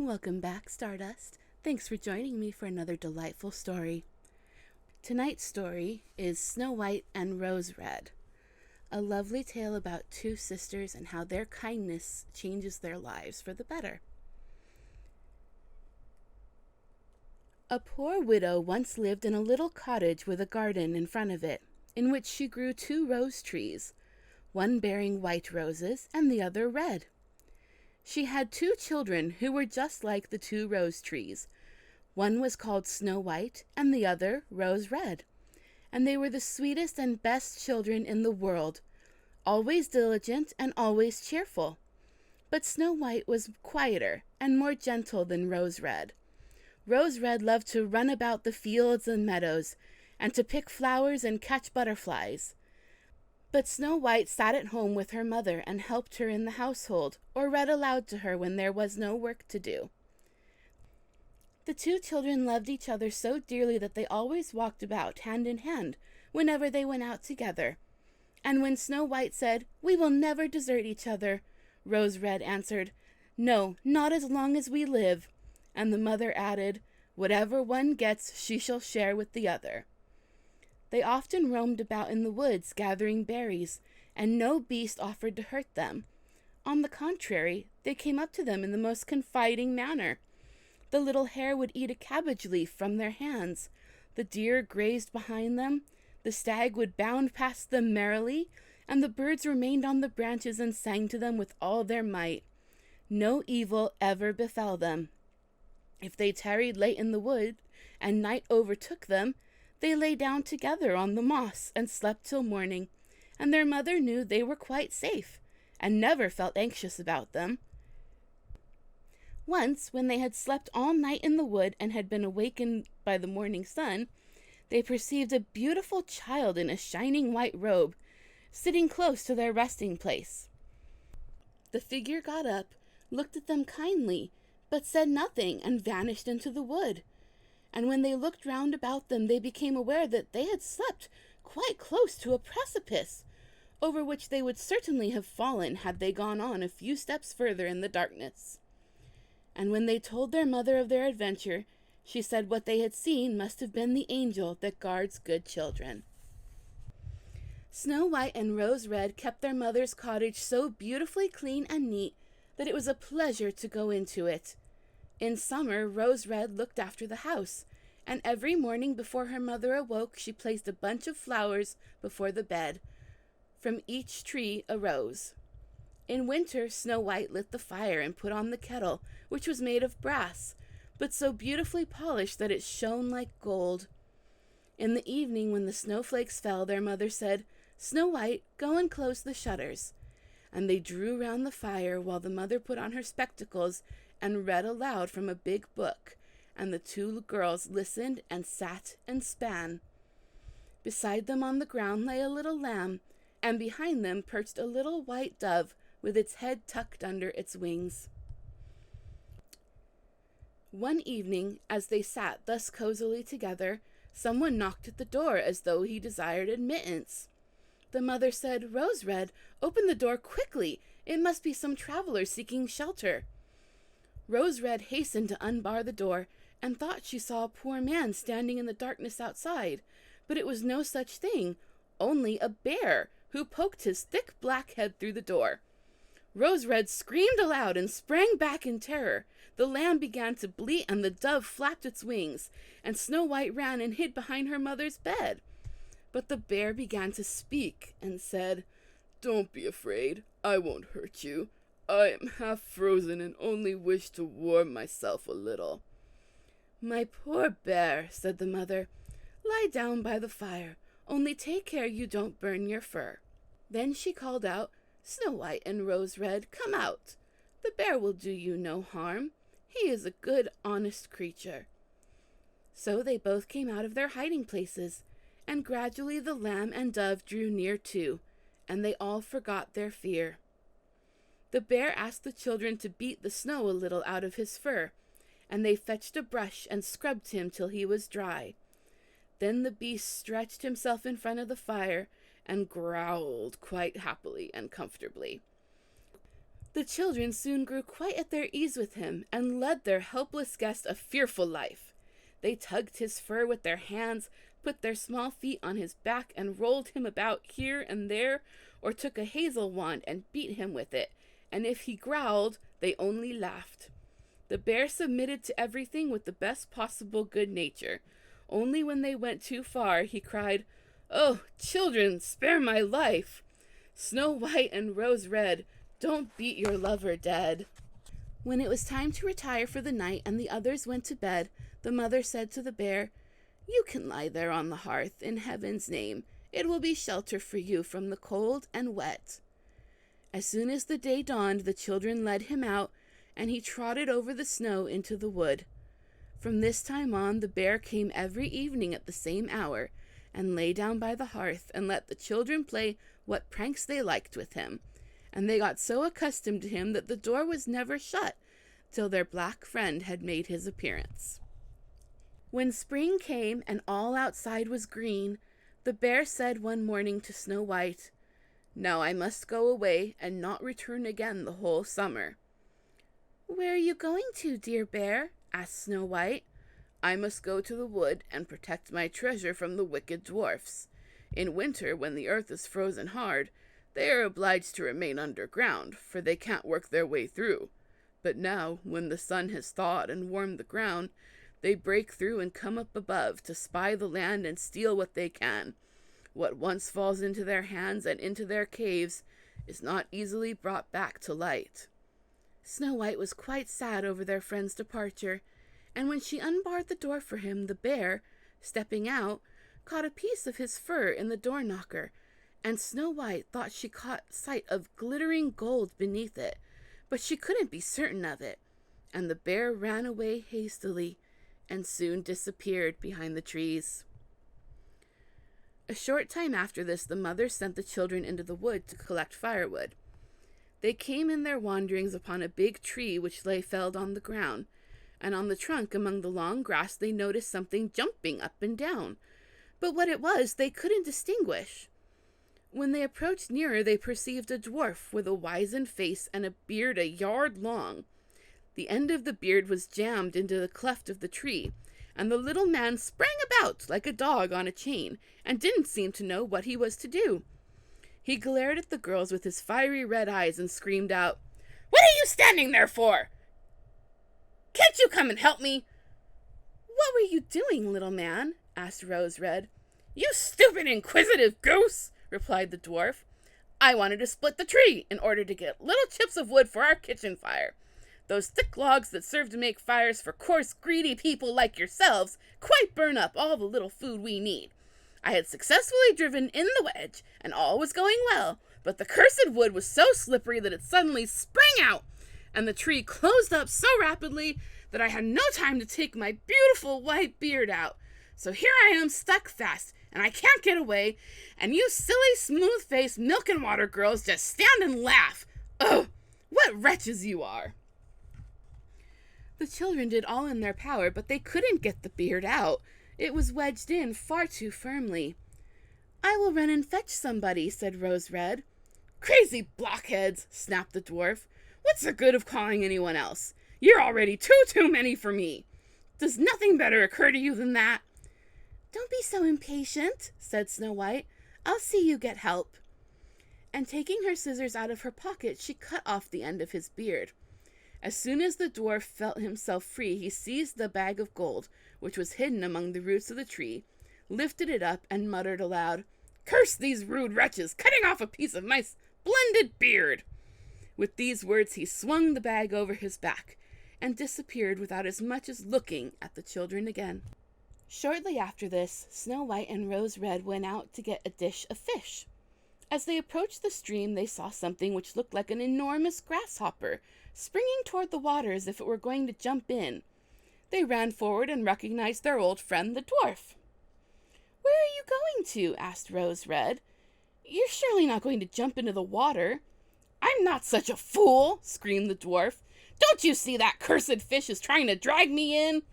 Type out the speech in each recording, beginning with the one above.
Welcome back, Stardust. Thanks for joining me for another delightful story. Tonight's story is Snow White and Rose Red, a lovely tale about two sisters and how their kindness changes their lives for the better. A poor widow once lived in a little cottage with a garden in front of it, in which she grew 2 rose trees, one bearing white roses and the other red. She had 2 children who were just like the 2 rose trees. One was called Snow White and the other Rose Red, and they were the sweetest and best children in the world, always diligent and always cheerful. But Snow White was quieter and more gentle than Rose Red. Rose Red loved to run about the fields and meadows, and to pick flowers and catch butterflies. But Snow White sat at home with her mother and helped her in the household, or read aloud to her when there was no work to do. The 2 children loved each other so dearly that they always walked about hand in hand whenever they went out together. And when Snow White said, "We will never desert each other," Rose Red answered, "No, not as long as we live." And the mother added, "Whatever one gets, she shall share with the other." They often roamed about in the woods gathering berries, and no beast offered to hurt them. On the contrary, they came up to them in the most confiding manner. The little hare would eat a cabbage leaf from their hands, the deer grazed behind them, the stag would bound past them merrily, and the birds remained on the branches and sang to them with all their might. No evil ever befell them. If they tarried late in the wood, and night overtook them, they lay down together on the moss and slept till morning, and their mother knew they were quite safe, and never felt anxious about them. Once, when they had slept all night in the wood and had been awakened by the morning sun, they perceived a beautiful child in a shining white robe, sitting close to their resting place. The figure got up, looked at them kindly, but said nothing, and vanished into the wood. And when they looked round about them, they became aware that they had slept quite close to a precipice, over which they would certainly have fallen had they gone on a few steps further in the darkness. And when they told their mother of their adventure, she said what they had seen must have been the angel that guards good children. Snow White and Rose Red kept their mother's cottage so beautifully clean and neat that it was a pleasure to go into it. In summer, Rose Red looked after the house, and every morning before her mother awoke, she placed a bunch of flowers before the bed, from each tree a rose. In winter, Snow White lit the fire and put on the kettle, which was made of brass, but so beautifully polished that it shone like gold. In the evening, when the snowflakes fell, their mother said, "Snow White, go and close the shutters." And they drew round the fire while the mother put on her spectacles and read aloud from a big book, and the 2 girls listened and sat and span. Beside them on the ground lay a little lamb, and behind them perched a little white dove with its head tucked under its wings. One evening, as they sat thus cozily together, someone knocked at the door as though he desired admittance. The mother said, "Rose Red, open the door quickly. It must be some traveler seeking shelter." Rose Red hastened to unbar the door, and thought she saw a poor man standing in the darkness outside, but it was no such thing, only a bear, who poked his thick black head through the door. Rose Red screamed aloud and sprang back in terror. The lamb began to bleat, and the dove flapped its wings, and Snow White ran and hid behind her mother's bed. But the bear began to speak, and said, "Don't be afraid, I won't hurt you. I am half frozen and only wish to warm myself a little." "My poor bear," said the mother, "lie down by the fire, only take care you don't burn your fur." Then she called out, "Snow White and Rose Red, come out. The bear will do you no harm. He is a good, honest creature." So they both came out of their hiding places, and gradually the lamb and dove drew near too, and they all forgot their fear. The bear asked the children to beat the snow a little out of his fur, and they fetched a brush and scrubbed him till he was dry. Then the beast stretched himself in front of the fire and growled quite happily and comfortably. The children soon grew quite at their ease with him, and led their helpless guest a fearful life. They tugged his fur with their hands, put their small feet on his back, and rolled him about here and there, or took a hazel wand and beat him with it, and if he growled, they only laughed. The bear submitted to everything with the best possible good nature. Only when they went too far, he cried, "Oh, children, spare my life! Snow White and Rose Red, don't beat your lover dead." When it was time to retire for the night and the others went to bed, the mother said to the bear, "You can lie there on the hearth, in heaven's name. It will be shelter for you from the cold and wet." As soon as the day dawned, the children led him out, and he trotted over the snow into the wood. From this time on, the bear came every evening at the same hour, and lay down by the hearth, and let the children play what pranks they liked with him. And they got so accustomed to him that the door was never shut till their black friend had made his appearance. When spring came and all outside was green, the bear said one morning to Snow White, "Now I must go away and not return again the whole summer." "Where are you going to, dear bear?" asked Snow White. "I must go to the wood and protect my treasure from the wicked dwarfs. In winter, when the earth is frozen hard, they are obliged to remain underground, for they can't work their way through. But now, when the sun has thawed and warmed the ground, they break through and come up above to spy the land and steal what they can. What once falls into their hands and into their caves is not easily brought back to light." Snow White was quite sad over their friend's departure, and when she unbarred the door for him, the bear, stepping out, caught a piece of his fur in the door knocker, and Snow White thought she caught sight of glittering gold beneath it, but she couldn't be certain of it, and the bear ran away hastily and soon disappeared behind the trees. A short time after this, the mother sent the children into the wood to collect firewood. They came in their wanderings upon a big tree which lay felled on the ground, and on the trunk among the long grass they noticed something jumping up and down, but what it was they couldn't distinguish. When they approached nearer, they perceived a dwarf with a wizened face and a beard a yard long. The end of the beard was jammed into the cleft of the tree, and the little man sprang about like a dog on a chain, and didn't seem to know what he was to do. He glared at the girls with his fiery red eyes and screamed out, "What are you standing there for? Can't you come and help me?" "What were you doing, little man?" asked Rose Red. "You stupid, inquisitive goose," replied the dwarf. "I wanted to split the tree in order to get little chips of wood for our kitchen fire. Those thick logs that serve to make fires for coarse, greedy people like yourselves quite burn up all the little food we need. I had successfully driven in the wedge, and all was going well, but the cursed wood was so slippery that it suddenly sprang out, and the tree closed up so rapidly that I had no time to take my beautiful white beard out. So here I am stuck fast, and I can't get away, and you silly, smooth-faced milk and water girls just stand and laugh. Ugh, what wretches you are!" The children did all in their power, but they couldn't get the beard out. It was wedged in far too firmly. "I will run and fetch somebody," said Rose Red. "Crazy blockheads," snapped the dwarf. "What's the good of calling anyone else? You're already too many for me. Does nothing better occur to you than that?" "Don't be so impatient," said Snow White. "I'll see you get help." And taking her scissors out of her pocket, she cut off the end of his beard. As soon as the dwarf felt himself free, he seized the bag of gold, which was hidden among the roots of the tree, lifted it up, and muttered aloud, "Curse these rude wretches, cutting off a piece of my splendid beard!" With these words he swung the bag over his back, and disappeared without as much as looking at the children again. Shortly after this, Snow White and Rose Red went out to get a dish of fish. As they approached the stream, they saw something which looked like an enormous grasshopper, springing toward the water as if it were going to jump in. They ran forward and recognized their old friend, the dwarf. "Where are you going to?" asked Rose Red. "You're surely not going to jump into the water." "I'm not such a fool," screamed the dwarf. "Don't you see that cursed fish is trying to drag me in?"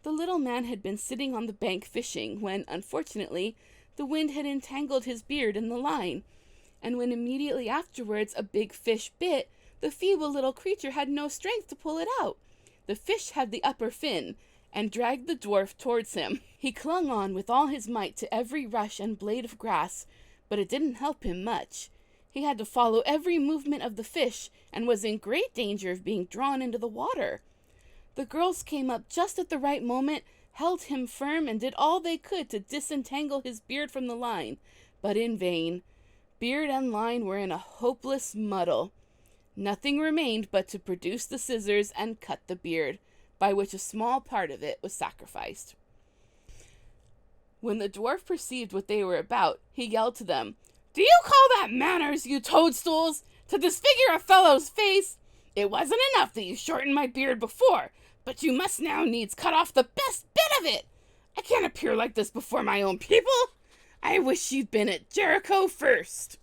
The little man had been sitting on the bank fishing when, unfortunately, the wind had entangled his beard in the line, and when immediately afterwards a big fish bit, The feeble little creature had no strength to pull it out. The fish had the upper fin, and dragged the dwarf towards him. He clung on with all his might to every rush and blade of grass, but it didn't help him much. He had to follow every movement of the fish, and was in great danger of being drawn into the water. The girls came up just at the right moment, held him firm, and did all they could to disentangle his beard from the line, but in vain. Beard and line were in a hopeless muddle. Nothing remained but to produce the scissors and cut the beard, by which a small part of it was sacrificed. When the dwarf perceived what they were about, he yelled to them, "Do you call that manners, you toadstools, to disfigure a fellow's face? It wasn't enough that you shortened my beard before, but you must now needs cut off the best bit of it. I can't appear like this before my own people. I wish you'd been at Jericho first."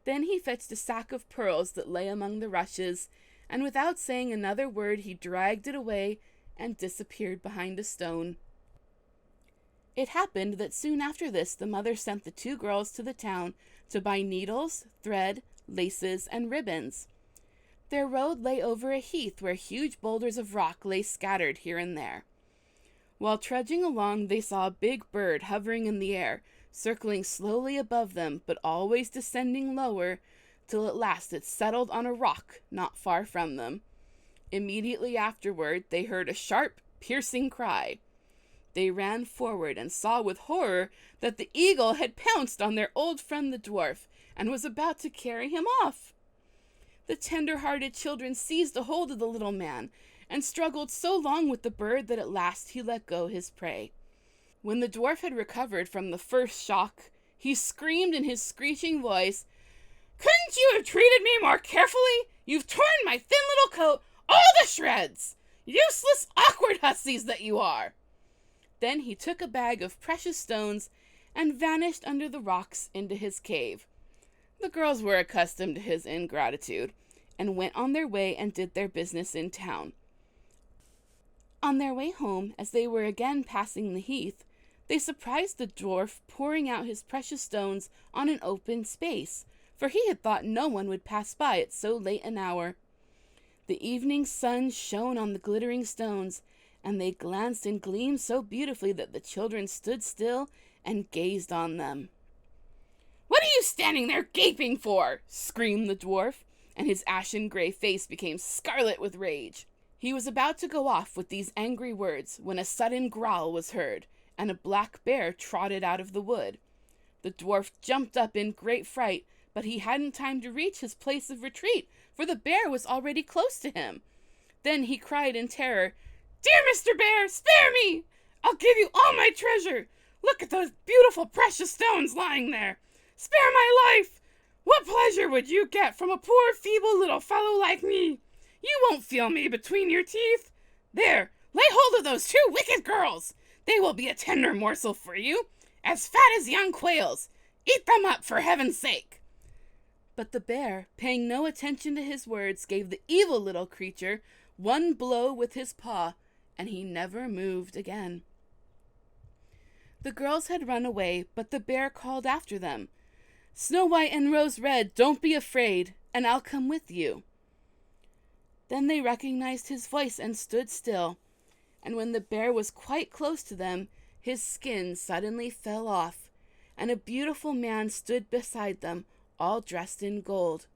Then he fetched a sack of pearls that lay among the rushes, and without saying another word he dragged it away and disappeared behind a stone. It happened that soon after this the mother sent the two girls to the town to buy needles, thread, laces, and ribbons. Their road lay over a heath where huge boulders of rock lay scattered here and there. While trudging along, they saw a big bird hovering in the air, circling slowly above them, but always descending lower, till at last it settled on a rock not far from them. Immediately afterward, they heard a sharp, piercing cry. They ran forward and saw with horror that the eagle had pounced on their old friend the dwarf, and was about to carry him off. The tender-hearted children seized a hold of the little man, and struggled so long with the bird that at last he let go his prey. When the dwarf had recovered from the first shock, he screamed in his screeching voice, "Couldn't you have treated me more carefully? You've torn my thin little coat all to shreds! Useless, awkward hussies that you are!" Then he took a bag of precious stones and vanished under the rocks into his cave. The girls were accustomed to his ingratitude, and went on their way and did their business in town. On their way home, as they were again passing the heath, they surprised the dwarf pouring out his precious stones on an open space, for he had thought no one would pass by at so late an hour. The evening sun shone on the glittering stones, and they glanced and gleamed so beautifully that the children stood still and gazed on them. "What are you standing there gaping for?" screamed the dwarf, and his ashen-gray face became scarlet with rage. He was about to go off with these angry words when a sudden growl was heard, and a black bear trotted out of the wood. The dwarf jumped up in great fright, but he hadn't time to reach his place of retreat, for the bear was already close to him. Then he cried in terror, "Dear Mr. Bear, spare me! I'll give you all my treasure. Look at those beautiful precious stones lying there. Spare my life! What pleasure would you get from a poor feeble little fellow like me? You won't feel me between your teeth. There, lay hold of those two wicked girls. They will be a tender morsel for you, as fat as young quails. Eat them up, for heaven's sake." But the bear, paying no attention to his words, gave the evil little creature one blow with his paw, and he never moved again. The girls had run away, but the bear called after them, "Snow White and Rose Red, don't be afraid, and I'll come with you." Then they recognized his voice and stood still, and when the bear was quite close to them, his skin suddenly fell off, and a beautiful man stood beside them, all dressed in gold.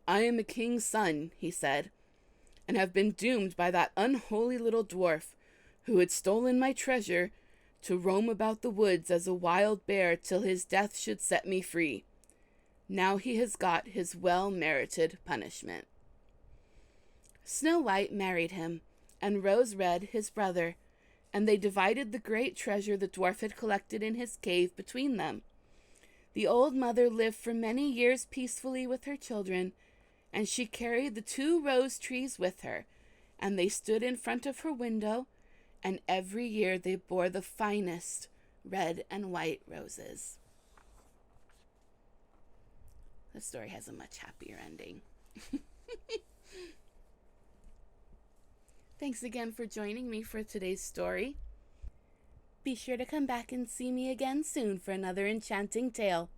"I am a king's son," he said, "and have been doomed by that unholy little dwarf, who had stolen my treasure, to roam about the woods as a wild bear till his death should set me free. Now he has got his well-merited punishment." Snow White married him, and Rose Red his brother, and they divided the great treasure the dwarf had collected in his cave between them. The old mother lived for many years peacefully with her children, and she carried the 2 rose trees with her, and they stood in front of her window, and every year they bore the finest red and white roses. The story has a much happier ending. Thanks again for joining me for today's story. Be sure to come back and see me again soon for another enchanting tale.